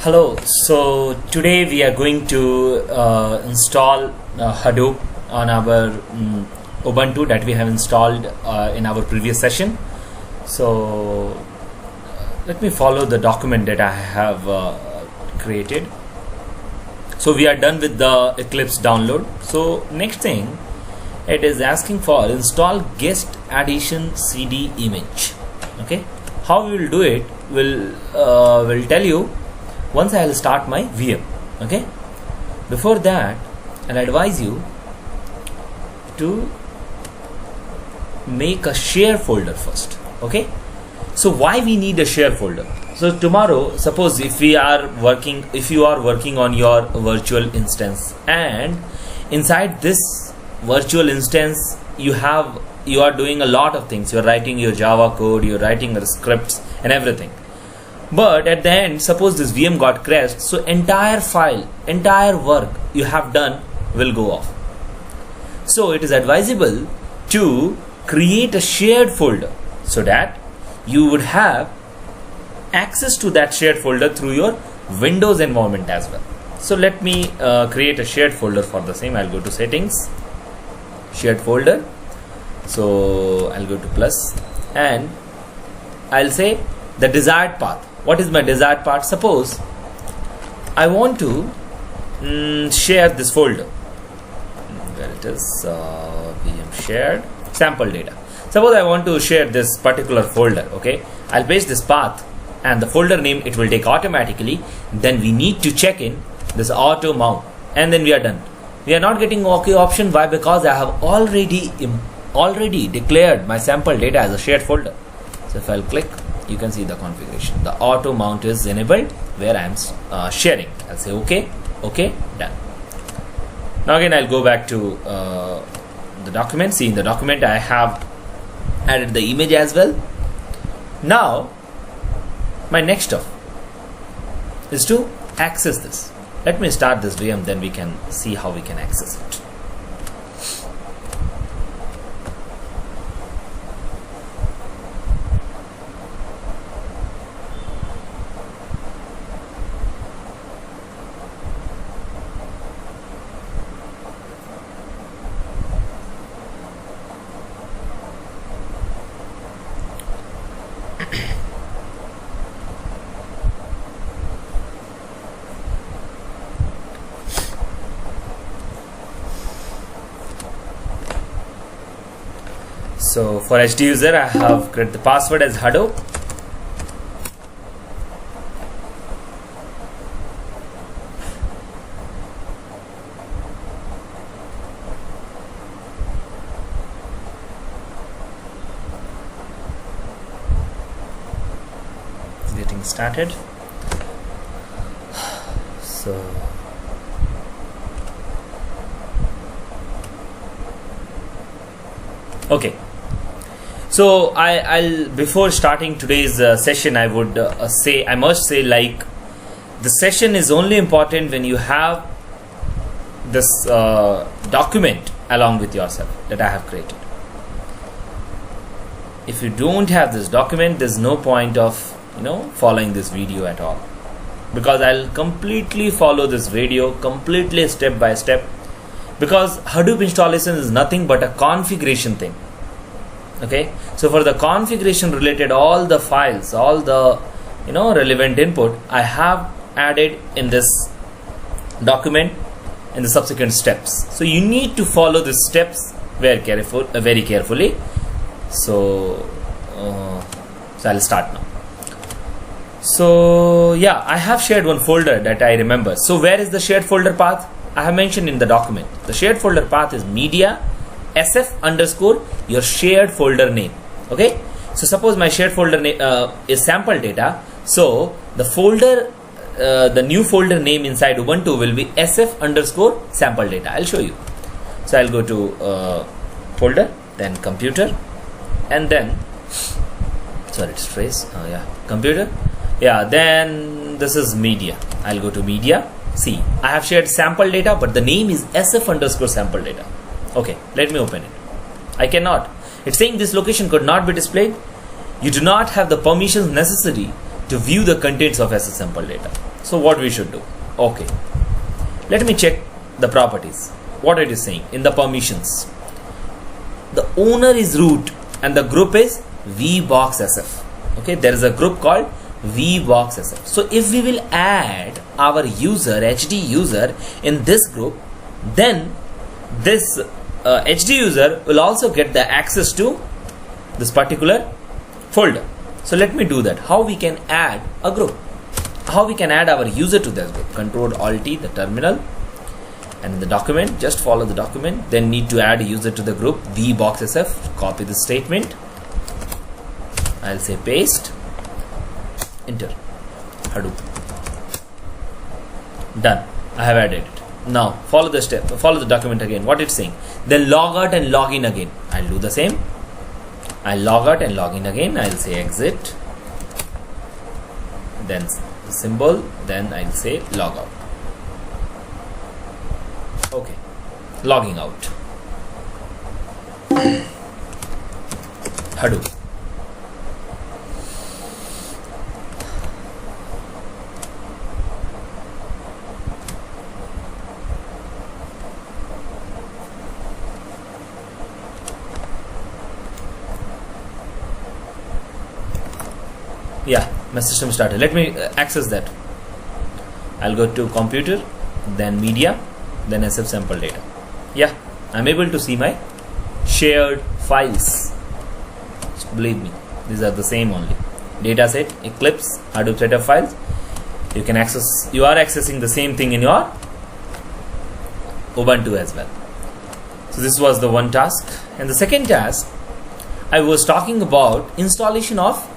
Hello, so today we are going to install Hadoop on our Ubuntu that we have installed in our previous session. So let me follow the document that I have created. So we are done with the Eclipse download. So next thing, it is asking for install guest addition CD image. Okay, how we will do it will tell you once I will start my VM. Okay, before that I'll advise you to make a share folder first. Okay, so why we need a share folder? So tomorrow, suppose if you are working on your virtual instance, and inside this virtual instance you are doing a lot of things. You're writing your Java code, you're writing your scripts and everything. But at the end, suppose this VM got crashed, so entire file, entire work you have done will go off. So it is advisable to create a shared folder so that you would have access to that shared folder through your Windows environment as well. So let me create a shared folder for the same. I'll go to settings, shared folder. So I'll go to plus and I'll say the desired path. What is my desired path? Suppose I want to share this folder. Where it is, VM shared sample data. Suppose I want to share this particular folder. Okay, I'll paste this path and the folder name it will take automatically. Then we need to check in this auto mount and then we are done. We are not getting OK option. Why? Because I have already declared my sample data as a shared folder. So if I'll click, you can see the configuration. The auto mount is enabled where I am sharing. I'll say OK, done. Now again I'll go back to the document. See, in the document I have added the image as well. Now my next step is to access this. Let me start this VM, then we can see how we can access it. So for HD user, I have created the password as Hadoop. Getting started. So okay. So I'll before starting today's session, I must say like the session is only important when you have this document along with yourself that I have created. If you don't have this document, there's no point of following this video at all, because I'll completely follow this video completely step by step, because Hadoop installation is nothing but a configuration thing. Okay, so for the configuration related, all the files, all the relevant input I have added in this document in the subsequent steps. So you need to follow the steps very carefully. So I'll start now. So yeah, I have shared one folder that I remember. So where is the shared folder path? I have mentioned in the document. The shared folder path is media SF_ your shared folder name. Okay, so suppose my shared folder name is sample data. So the folder, the new folder name inside Ubuntu will be SF_ sample data. I'll show you. So I'll go to folder, then computer, and then computer. Yeah, then this is media. I'll go to media. See, I have shared sample data, but the name is SF_ sample data. Okay, let me open it. I cannot. It's saying this location could not be displayed. You do not have the permissions necessary to view the contents of SS sample data. So what we should do? Okay, let me check the properties. What it is saying in the permissions. The owner is root and the group is vboxsf. Okay, there is a group called vboxsf. So if we will add our user, HD user, in this group, then this HD user will also get the access to this particular folder. So let me do that. How we can add a group? How we can add our user to this group? Control Alt T, the terminal, and in the document, just follow the document. Then need to add a user to the group vboxsf. Copy the statement. I'll say paste. Enter. Hadoop. Done. I have added it. Now follow the step. Follow the document again. What it's saying. Then log out and log in again. I'll do the same. I'll log out and log in again. I'll say exit. Then the symbol. Then I'll say log out. Okay. Logging out. Hadoop. Yeah, my system started. Let me access that. I'll go to computer, then media, then SF sample data. Yeah, I'm able to see my shared files. Just believe me, these are the same only. Dataset, Eclipse, Hadoop set of files. You can access. You are accessing the same thing in your Ubuntu as well. So this was the one task, and the second task, I was talking about installation of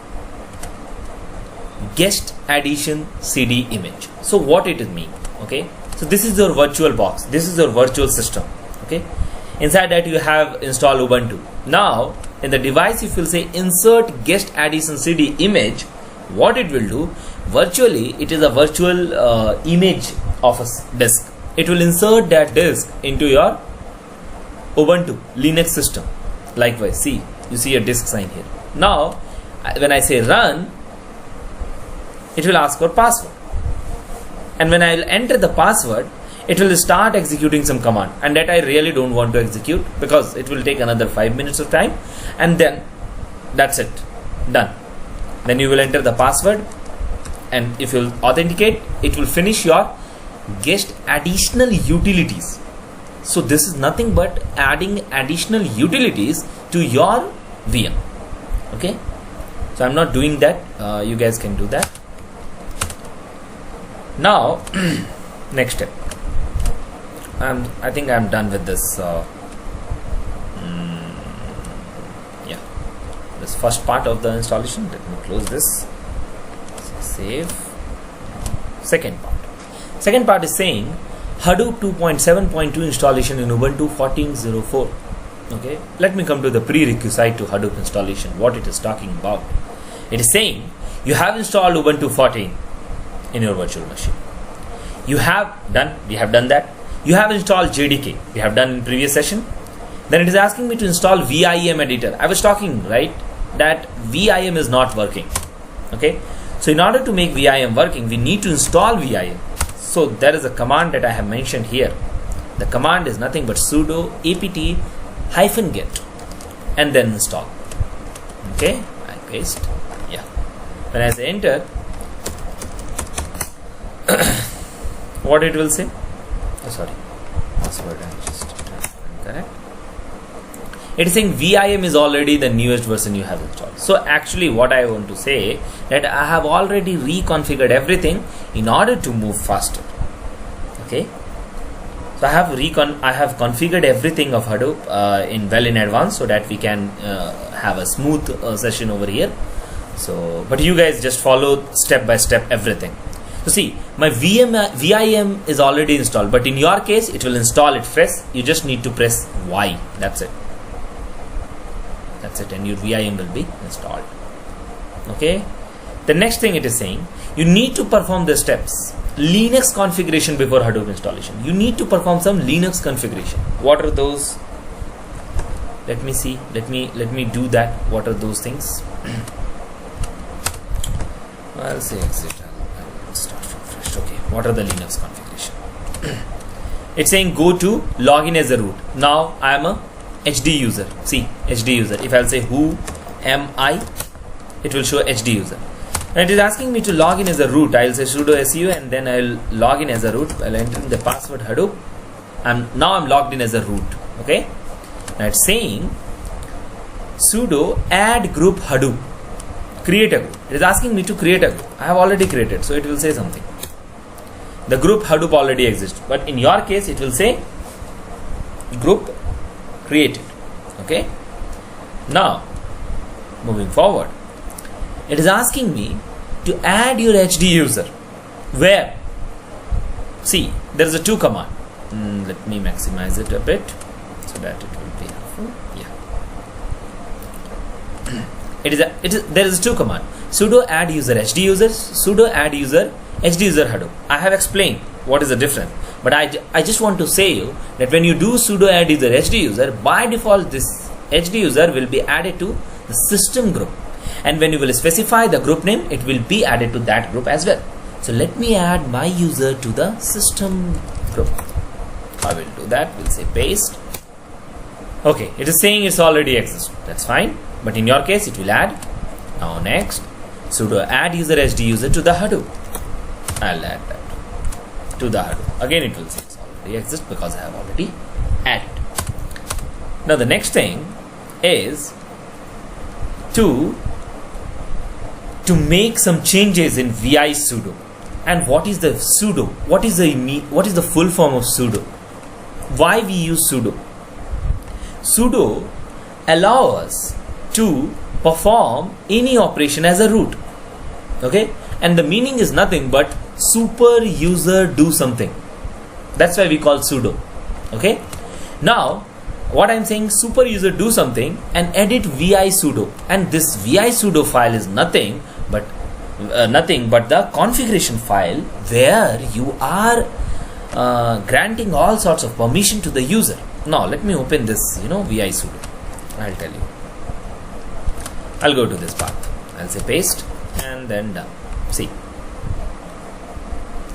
guest addition CD image. So what it mean? Okay, so this is your virtual box, this is your virtual system. Okay, inside that you have installed Ubuntu. Now in the device, if you say insert guest addition CD image, what it will do, virtually it is a virtual image of a disk. It will insert that disk into your Ubuntu Linux system. Likewise, see, you see a disk sign here. Now when I say run, it will ask for password, and when I will enter the password, it will start executing some command, and that I really don't want to execute because it will take another 5 minutes of time, and then that's it, done. Then you will enter the password, and if you will authenticate, it will finish your guest additional utilities. So this is nothing but adding additional utilities to your VM. Okay, so I'm not doing that. You guys can do that. Now next step. I think I'm done with this. Yeah, this first part of the installation. Let me close this. Save. Second part. Second part is saying Hadoop 2.7.2 installation in Ubuntu 14.04. Okay, let me come to the prerequisite to Hadoop installation. What it is talking about? It is saying you have installed Ubuntu 14 in your virtual machine. You have done. We have done that. You have installed JDK. We have done in previous session. Then it is asking me to install VIM editor. I was talking, right, that VIM is not working. Okay, so in order to make VIM working, we need to install VIM. So there is a command that I have mentioned here. The command is nothing but sudo apt-get and then install. Okay, I paste. Yeah, when I say enter, what it will say? Oh, sorry, password I just correct. It is saying VIM is already the newest version you have installed. So actually what I want to say, that I have already reconfigured everything in order to move faster. Okay, so I have configured everything of Hadoop in advance, so that we can have a smooth session over here. So but you guys just follow step by step everything. So see, my VIM is already installed, but in your case it will install it fresh. You just need to press Y. That's it. That's it, and your VIM will be installed. Okay, the next thing it is saying, you need to perform the steps. Linux configuration before Hadoop installation. You need to perform some Linux configuration. What are those? Let me see. Let me do that. What are those things? I'll say exit. I'll start from fresh. what are the Linux configuration? It's saying go to login as a root. Now I am a HD user. See, HD user. If I'll say who am I, it will show HD user. And it is asking me to log in as a root. I'll say sudo su and then I'll log in as a root while entering the password Hadoop. Now I'm logged in as a root. Okay. Now it's saying sudo add group Hadoop. Create a group. It is asking me to create a group. I have already created, so it will say something. The group Hadoop already exists, but in your case it will say group created. Okay. Now moving forward, it is asking me to add your HD user. Where? See, there is a two command. Let me maximize it a bit so that it will be helpful. Yeah. There is a two command. Sudo add user HD user, sudo add user HD user Hadoop. I have explained what is the difference, but I just want to say you that when you do sudo add user HD user, by default this HD user will be added to the system group, and when you will specify the group name, it will be added to that group as well. So let me add my user to the system group. I will do that. We'll say paste. Okay, it is saying it's already exists. That's fine, but in your case it will add. Now next, sudo add user HD user to the Hadoop. I'll add that to the Hadoop. Again it will say it's already exists because I have already added. Now the next thing is to make some changes in vi sudo. And what is the sudo? What is the full form of sudo? Why we use sudo? Sudo allow us to perform any operation as a root. Okay, and the meaning is nothing but super user do something. That's why we call sudo. Okay, now what I'm saying, super user do something and edit vi sudo, and this vi sudo file is nothing but the configuration file where you are granting all sorts of permission to the user. Now let me open this vi sudo. I'll tell you. I'll go to this path. I'll say paste and then done. See,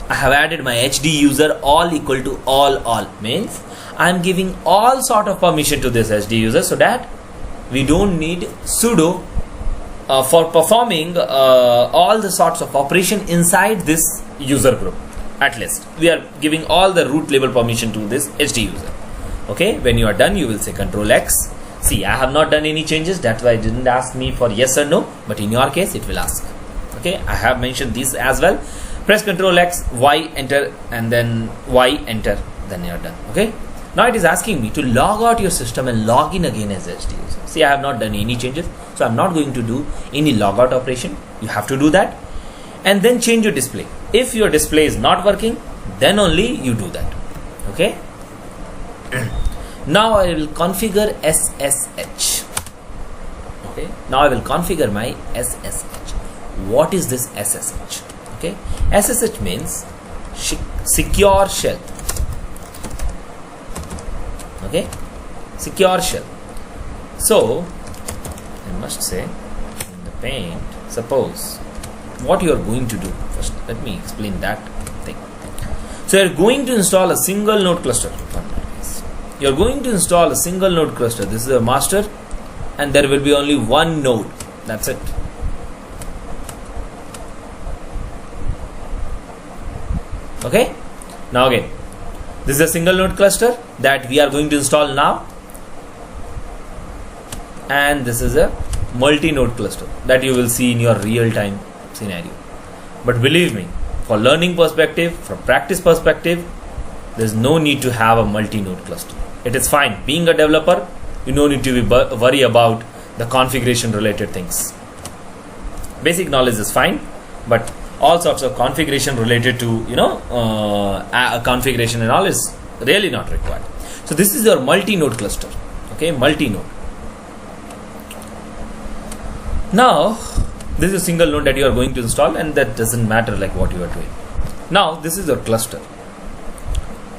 I have added my HD user all equal to all means I am giving all sort of permission to this HD user, so that we don't need sudo for performing all the sorts of operation inside this user group. At least we are giving all the root level permission to this HD user. Okay, when you are done, you will say Control X. See, I have not done any changes, that's why it didn't ask me for yes or no, but in your case it will ask. Okay, I have mentioned this as well. Press Control X, Y enter, and then Y enter, then you are done. Okay, now it is asking me to log out your system and log in again as HD user. See, I have not done any changes, so I'm not going to do any logout operation. You have to do that, and then change your display. If your display is not working, then only you do that. Okay. Now I will configure SSH. Okay. Now I will configure my SSH. What is this SSH? Okay. SSH means secure shell. Okay. Secure shell. So I must say in the paint, suppose what you are going to do first. Let me explain that thing. So you are going to install a single node cluster. You are going to install a single node cluster. This is a master, and there will be only one node. That's it. Okay. Now again, this is a single node cluster that we are going to install now, and this is a multi-node cluster that you will see in your real-time scenario. But believe me, for learning perspective, from practice perspective, there is no need to have a multi-node cluster. It is fine. Being a developer, you don't need to be worry about the configuration related things. Basic knowledge is fine, but all sorts of configuration related to configuration and all is really not required. So this is your multi-node cluster. Okay, multi-node. Now this is a single node that you are going to install, and that doesn't matter like what you are doing. Now this is your cluster.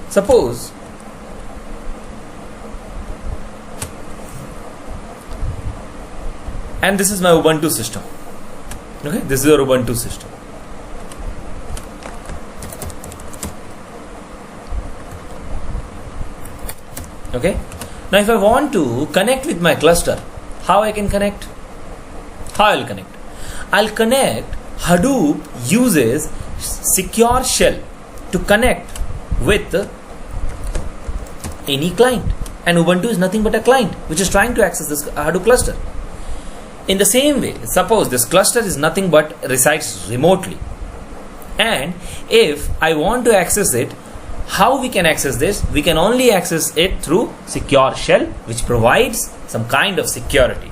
Suppose and this is my Ubuntu system. Okay, this is your Ubuntu system. Okay. Now if I want to connect with my cluster, how I can connect? How I'll connect? I'll connect. Hadoop uses secure shell to connect with any client, and Ubuntu is nothing but a client which is trying to access this Hadoop cluster. In the same way, suppose this cluster is nothing but resides remotely, and if I want to access it, how we can access this? We can only access it through secure shell, which provides some kind of security.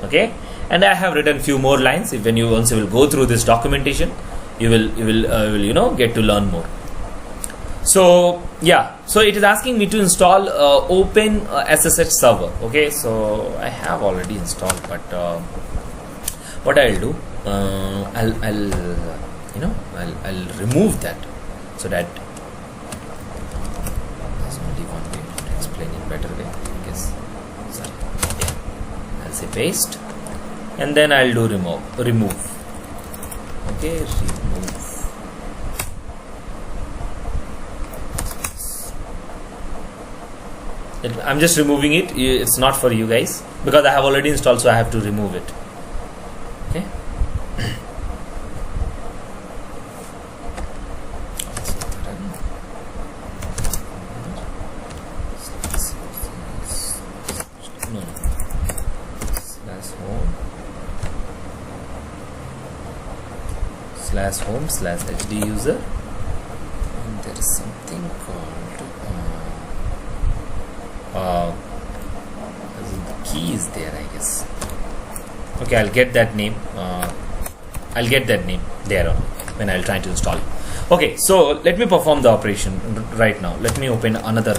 Okay, and I have written few more lines. If when you once you will go through this documentation, you will get to learn more. So yeah, so it is asking me to install Open SSH server. Okay, so I have already installed, but what I'll do, I'll remove that, so that there's only one way to explain it better way. I guess. Sorry. Yeah. I'll say paste, and then I'll do remove. Okay, remove. I'm just removing it. It's not for you guys because I have already installed, so I have to remove it. Okay. No. /home/hd user, and there is something called the key is there, I guess. Okay, I'll get that name. I'll get that name there on when I'll try to install it. Okay, so let me perform the operation right now. Let me open another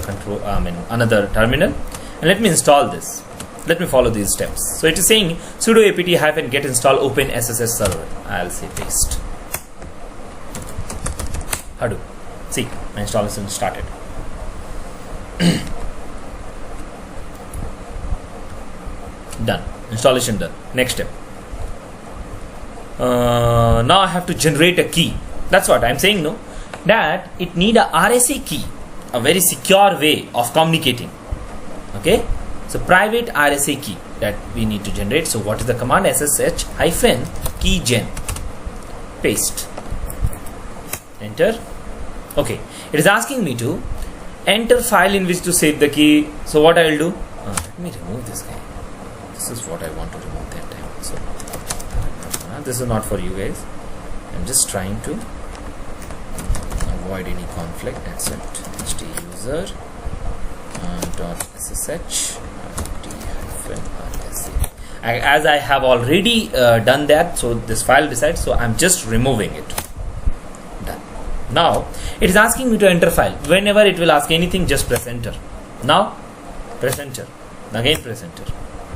another terminal, and let me install this. Let me follow these steps. So it is saying sudo apt-get install Open SSH server. I'll say paste. Hadoop. See, my installation started. Done. Installation done. Next step. Now I have to generate a key. That's what I'm saying, no? That it need a RSA key, a very secure way of communicating. Okay? So private RSA key that we need to generate. So what is the command? SSH-keygen. Paste. Enter. Okay. It is asking me to enter file in which to save the key. So what I will do? Let me remove this guy. This is what I want to remove that time. So this is not for you guys. I'm just trying to avoid any conflict. Accept ht user .ssh -rsa. As I have already done that, so this file decides. So I'm just removing it. Done. Now it is asking me to enter file. Whenever it will ask anything, just press enter. Now press enter. Again press enter.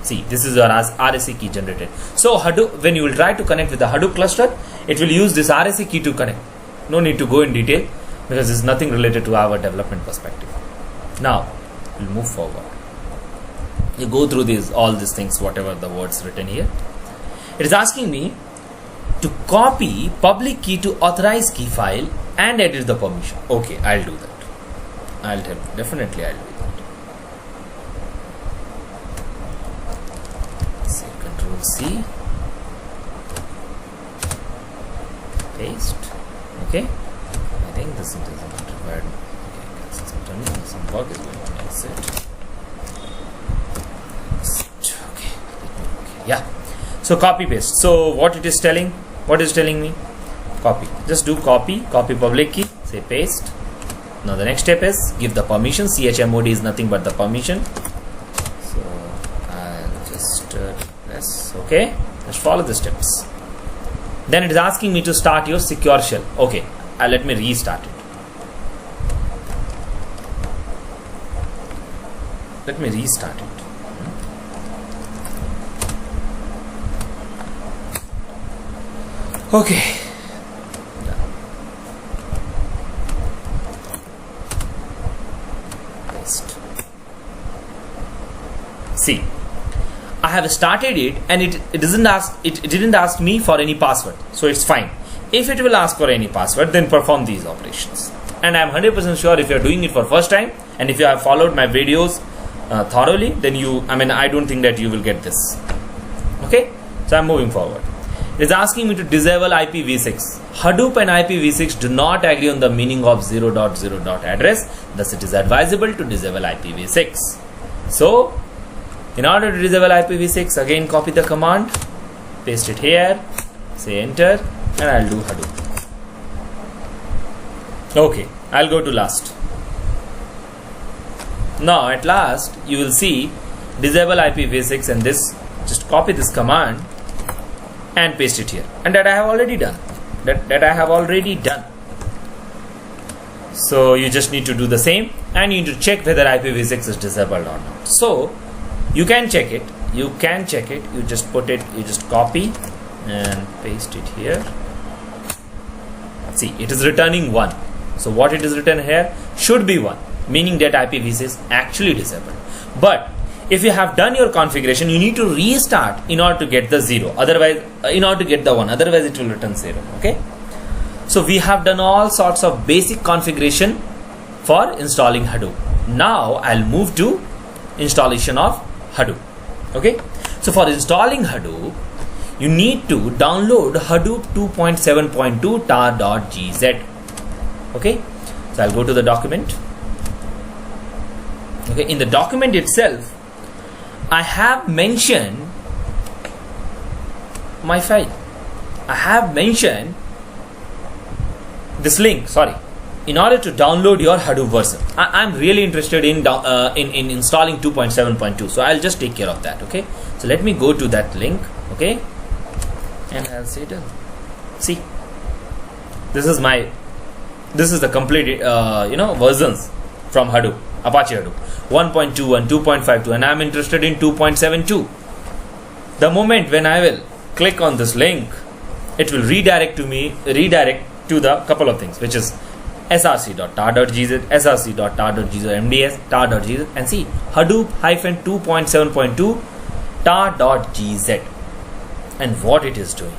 See, this is your RSA key generated. So Hadoop, when you will try to connect with the Hadoop cluster, it will use this RSA key to connect. No need to go in detail because it's nothing related to our development perspective. Now we'll move forward. You go through all these things, whatever the words written here. It is asking me to copy public key to authorized key file and edit the permission. Okay, I'll do that. I'll tell you. Definitely I'll do that. C, paste. Okay, I think this isn't required. Okay, some work is going on. Exit. Okay, yeah. So copy paste. So what it is telling? What is telling me? Copy. Just do copy public key. Say paste. Now the next step is give the permission. chmod is nothing but the permission. So I'll just press. Okay, just follow the steps. Then it is asking me to start your secure shell. Okay, let me restart it. Let me restart it. Okay. Paste. See, I have started it, and it didn't ask me for any password, so it's fine. If it will ask for any password, then perform these operations. And I'm 100% sure if you're doing it for first time, And if you have followed my videos thoroughly, then I don't think that you will get this. Okay, so I'm moving forward. It is asking me to disable IPv6. Hadoop and IPv6 do not agree on the meaning of 0.0. address. Thus, it is advisable to disable IPv6. So, in order to disable IPv6, again copy the command, paste it here, say enter, and I'll do Hadoop. Okay, I'll go to last. Now, at last, you will see disable IPv6, and this, just copy this command and paste it here, and that I have already done. That I have already done. So you just need to do the same, and you need to check whether IPv6 is disabled or not. So you can check it. You just put it. You just copy and paste it here. See, it is returning 1. So what it is written here should be 1, meaning that IPv6 is actually disabled. But if you have done your configuration, you need to restart in order to get the 0. Otherwise, in order to get the 1, otherwise it will return 0. Okay. So we have done all sorts of basic configuration for installing Hadoop. Now I'll move to installation of Hadoop. Okay. So for installing Hadoop, you need to download Hadoop 2.7.2 tar.gz. Okay. So I'll go to the document. Okay. In the document itself, I have mentioned my file. I have mentioned this link. Sorry, in order to download your Hadoop version. I'm really interested in installing 2.7.2. So I'll just take care of that. Okay. So let me go to that link. Okay, and I'll say done. See, this is the complete versions from Hadoop, Apache Hadoop. 1.21, 2.52, and I'm interested in 2.72. The moment when I will click on this link, it will redirect to the couple of things, which is src.tar.gz, src.tar.gz, mds, tar.gz, and see Hadoop-2.7.2 tar.gz. And what it is doing,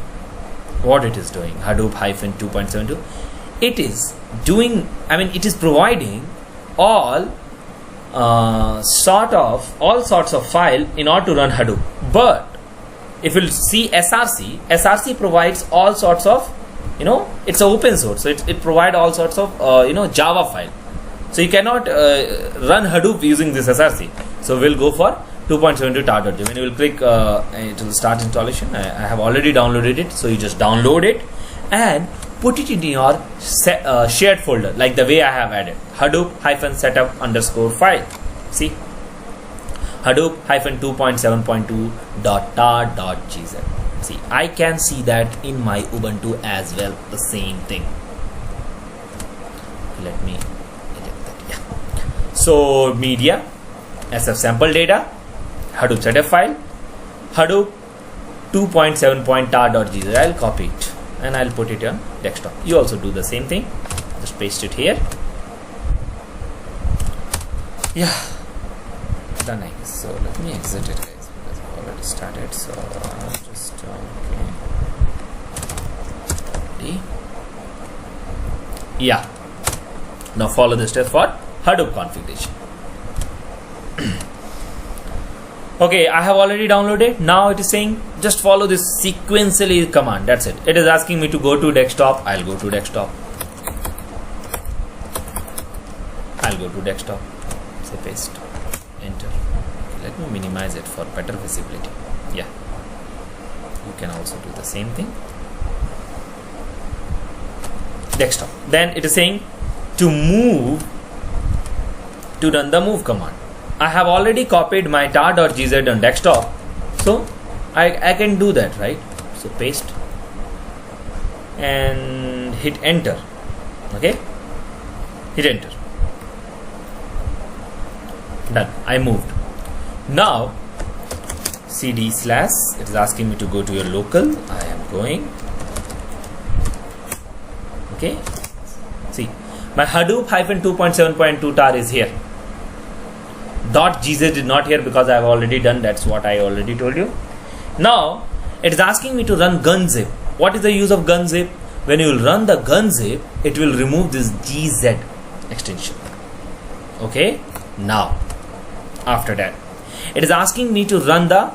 Hadoop-2.72, it is providing all sorts of file in order to run Hadoop. But if you'll see src provides all sorts of, it's an open source, so it provides all sorts of Java file. So you cannot run Hadoop using this src. So we'll go for 2.72 tar.gz. When you will click, it will start installation. I have already downloaded it, so you just download it and put it in your shared folder, like the way I have added Hadoop-setup_file. See, Hadoop-2.7.2.tar.gz. See, I can see that in my Ubuntu as well, the same thing. Let me edit that. Yeah. So media, SF sample data, Hadoop setup file, Hadoop 2.7.tar.gz. I'll copy it and I'll put it on desktop. You also do the same thing. Just paste it here. Yeah, done. I guess. So let me exit it, guys, because I've already started. So I'll just okay. Yeah. Now follow the steps for Hadoop configuration. Okay, I have already downloaded. Now it is saying just follow this sequentially command. That's it. It is asking me to go to desktop. I'll go to desktop. Say paste, enter. Okay, let me minimize it for better visibility. Yeah, you can also do the same thing. Desktop. Then it is saying to run the move command. I have already copied my tar.gz on desktop, so I can do that, right? So paste and hit enter. Okay, hit enter. Done. I moved. Now cd/, it is asking me to go to your local. I am going. Okay, see, my Hadoop-2.7.2 tar is here. .gz is not here because I have already done. That's what I already told you. Now it is asking me to run gunzip. What is the use of gunzip? When you will run the gunzip, it will remove this gz extension. Okay, now after that it is asking me to run the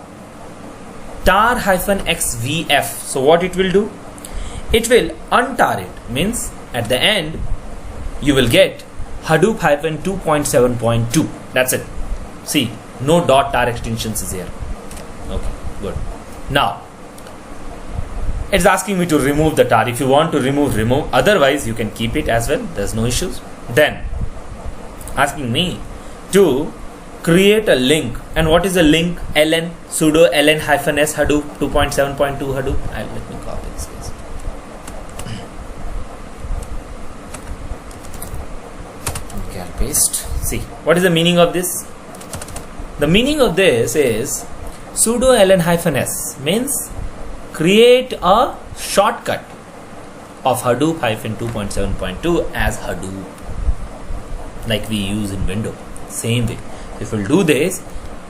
tar-xvf. So what it will do, it will untar it, means at the end you will get Hadoop 2.7.2. that's it. See, no .tar extensions is here. Okay, good. Now it's asking me to remove the tar. If you want to remove, otherwise you can keep it as well, there's no issues. Then asking me to create a link. And what is a link? ln sudo ln -s Hadoop 2.7.2 Hadoop. Let me copy this guys. Okay, I'll paste. See, what is the meaning of this? The meaning of this is sudo ln -s means create a shortcut of Hadoop 2.7.2 as Hadoop, like we use in Windows. Same way, if we'll do this,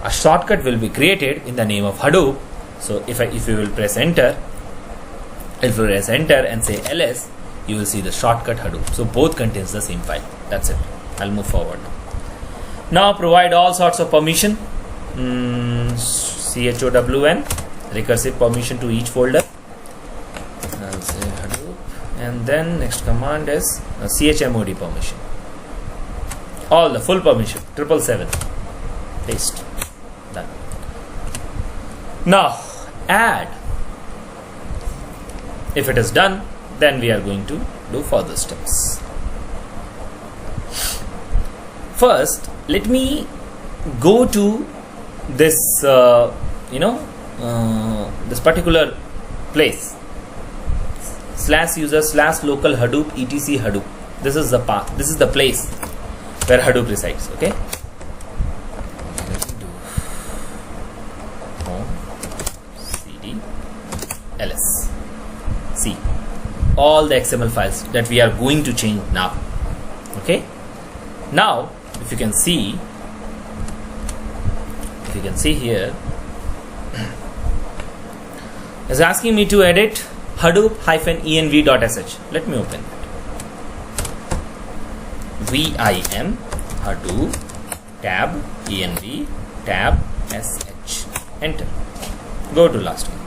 a shortcut will be created in the name of Hadoop. So if you will press enter, and say ls, you will see the shortcut Hadoop. So both contains the same file. That's it. I'll move forward now. Provide all sorts of permission, chown, recursive permission to each folder. I'll say Hadoop, and then next command is chmod permission, all the full permission, 777. Paste. Done. Now add. If it is done, then we are going to do further steps. First, let me go to this this particular place, /user/local Hadoop etc Hadoop. This is the path, this is the place where Hadoop resides. Okay, let me do home cd ls. See all the XML files that we are going to change now. Okay, now if you can see here, is asking me to edit Hadoop-env.sh. Let me open it. vim Hadoop tab env tab sh. Enter. Go to last one.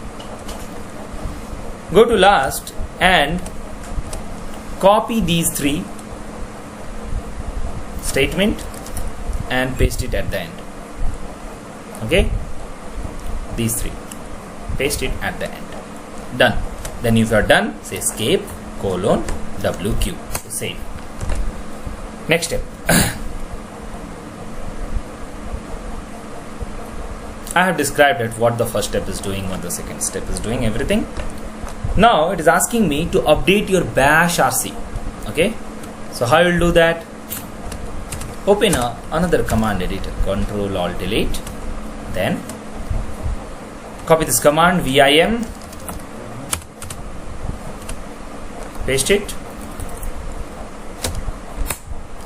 Go to last and copy these three statement and paste it at the end. Okay, these three, paste it at the end. Done. Then if you are done, say escape :wq. Save. Next step. I have described it, what the first step is doing, what the second step is doing, everything. Now it is asking me to update your bash rc. Okay, so how you will do that? Open another command editor, Ctrl-Alt-Delete, then copy this command vim, paste it,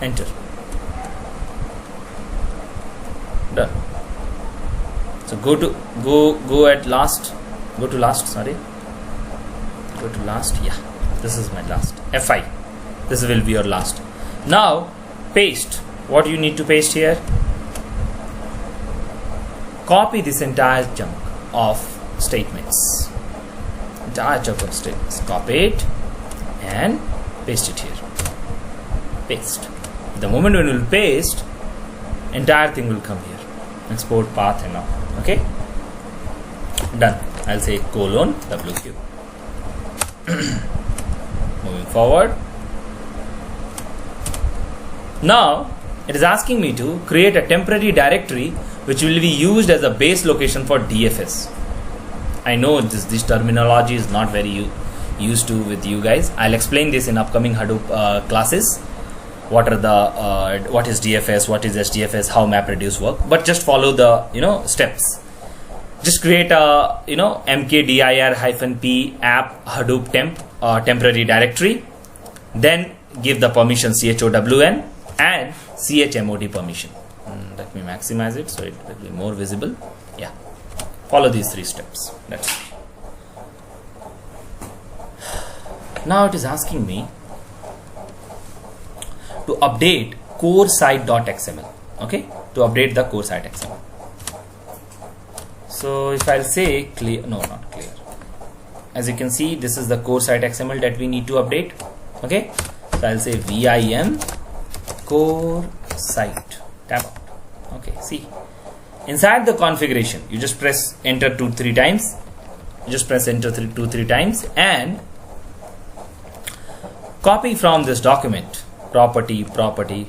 enter. Done. So go to last. Yeah, this is my last fi. This will be your last. Now paste. What you need to paste here? Copy this entire chunk of statements. Copy it and paste it here. Paste. The moment when you will paste, entire thing will come here. Export path and all. Okay. Done. I'll say :wq. Moving forward. Now it is asking me to create a temporary directory which will be used as a base location for DFS. I know this terminology is not very used to with you guys. I'll explain this in upcoming Hadoop classes. What is DFS, what is HDFS, how MapReduce work. But just follow the steps. Just create a mkdir-p app Hadoop temp temporary directory. Then give the permission chown and chmod permission. Let me maximize it so it will be more visible. Yeah, follow these three steps. That's it. Now it is asking me to update core site.xml. Okay, to update the core site XML. So if I'll say clear, no, not clear. As you can see, this is the core site XML that we need to update. Okay, so I'll say vim core site, tab out. Okay, see, inside the configuration, you just press enter 2-3 times. You just press enter 2-3 times and copy from this document property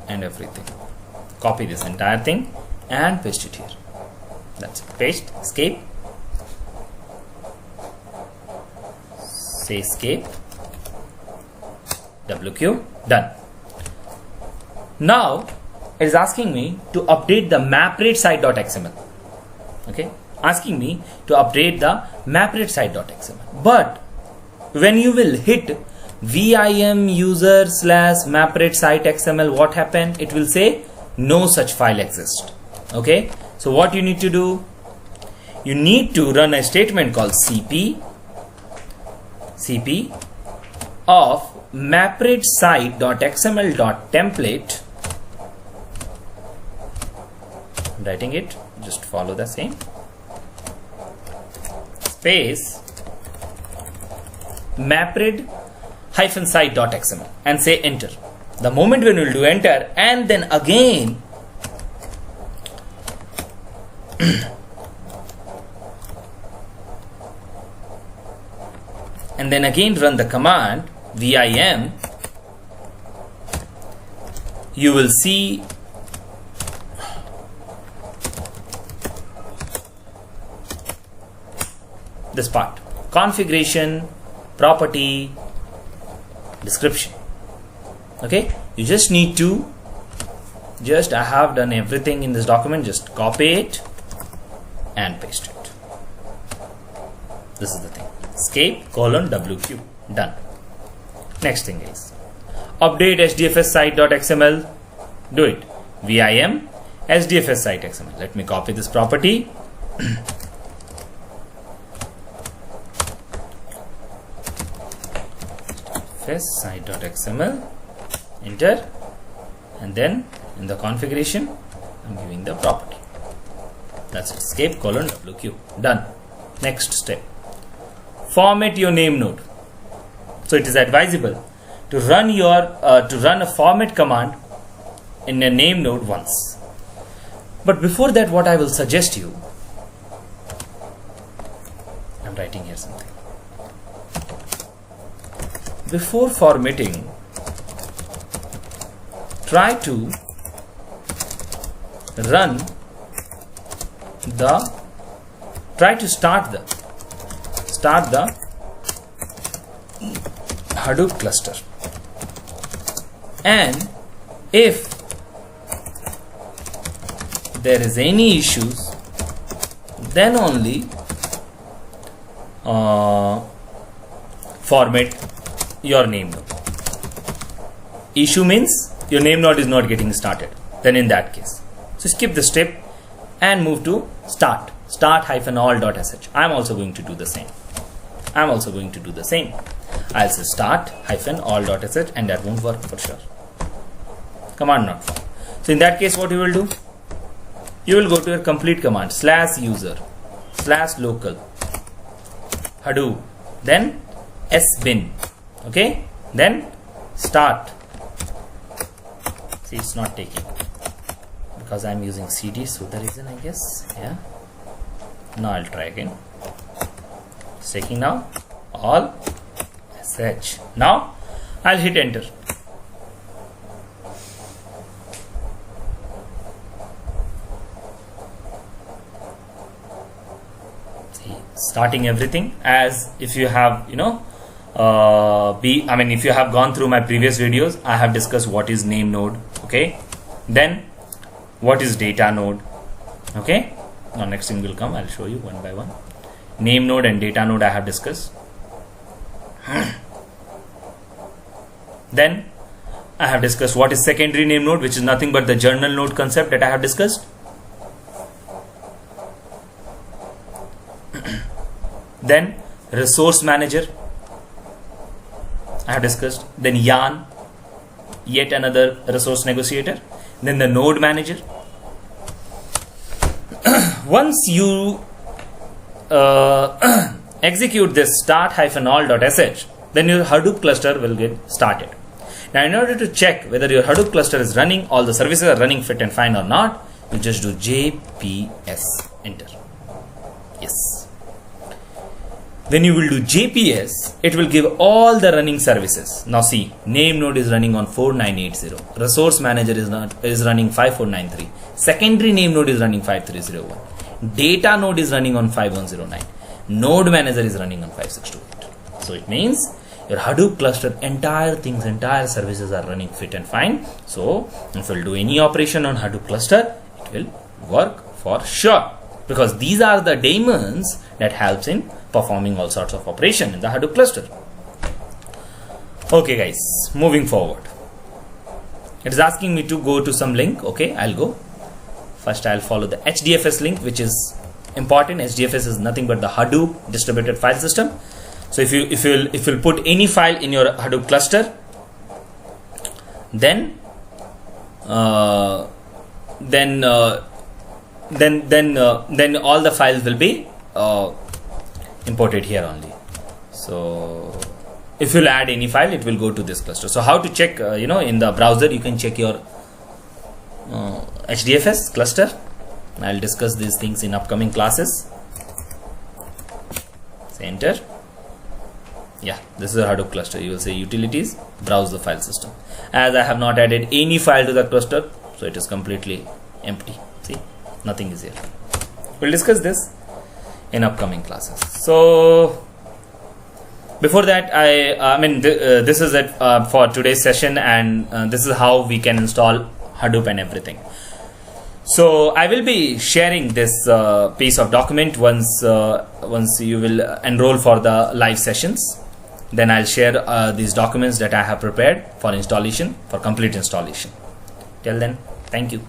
and everything. Copy this entire thing and paste it here. That's it. Paste, escape, say escape, WQ, done. Now it is asking me to update the maprate site.xml. Okay, asking me to update the maprate site.xml. But when you will hit vim user / maprate site XML, what happened? It will say no such file exists. Okay, so what you need to do? You need to run a statement called cp of maprate site.xml.template. I'm writing it, just follow the same, space maprate -site.xml and say enter. The moment when you will do enter, and then again run the command vim, you will see this part: configuration, property, description. Okay, you just need to I have done everything in this document, just copy it and paste it. This is the thing. Escape :WQ, done. Next thing is update hdfs site.xml. Do it. vim hdfs site XML. Let me copy this property. site.xml, enter, and then in the configuration I'm giving the property. That's it. Escape :WQ, done. Next step, format your name node. So it is advisable to run a format command in a name node once. But before that, what I will suggest you, I'm writing here something. Before formatting, try to start the Hadoop cluster, and if there is any issues, then only format your name node. Issue means your name node is not getting started. Then in that case, so skip the step and move to start-all.sh. I'm also going to do the same. I'll say start-all.sh, and that won't work for sure. Command not found. So in that case, what you will do? You will go to your complete command /user /local Hadoop, then sbin. Okay, then start. See, it's not taking because I'm using cd, so the reason, I guess. Yeah, now I'll try again. It's taking now. All sh. Now I'll hit enter. See, starting everything as if you have, if you have gone through my previous videos, I have discussed what is name node. Okay, then what is data node. Okay, now next thing will come. I'll show you one by one. Name node and data node I have discussed. Then I have discussed what is secondary name node, which is nothing but the journal node concept that I have discussed. Then resource manager I have discussed. Then yarn, yet another resource negotiator. Then the node manager. Once you execute this start-all.sh, then your Hadoop cluster will get started. Now, in order to check whether your Hadoop cluster is running, all the services are running fit and fine or not, you just do JPS, enter. Yes. When you will do JPS, it will give all the running services. Now see, name node is running on 4980, resource manager is running 5493, secondary name node is running 5301, data node is running on 5109, node manager is running on 5628. So it means your Hadoop cluster, entire services are running fit and fine. So if you will do any operation on Hadoop cluster, it will work for sure, because these are the daemons that helps in performing all sorts of operation in the Hadoop cluster. Okay guys, moving forward. It is asking me to go to some link. Okay, I'll go. First I'll follow the HDFS link, which is important. HDFS is nothing but the Hadoop distributed file system. So if you'll put any file in your Hadoop cluster, then all the files will be imported here only. So if you'll add any file, it will go to this cluster. So how to check, in the browser you can check your HDFS cluster. I'll discuss these things in upcoming classes. Say enter. Yeah, this is a Hadoop cluster. You will say utilities, browse the file system. As I have not added any file to the cluster, so it is completely empty. See, nothing is here. We'll discuss this in upcoming classes. So before that, this is it for today's session, and this is how we can install Hadoop and everything. So I will be sharing this piece of document once you will enroll for the live sessions. Then I'll share these documents that I have prepared for installation, for complete installation. Till then, thank you.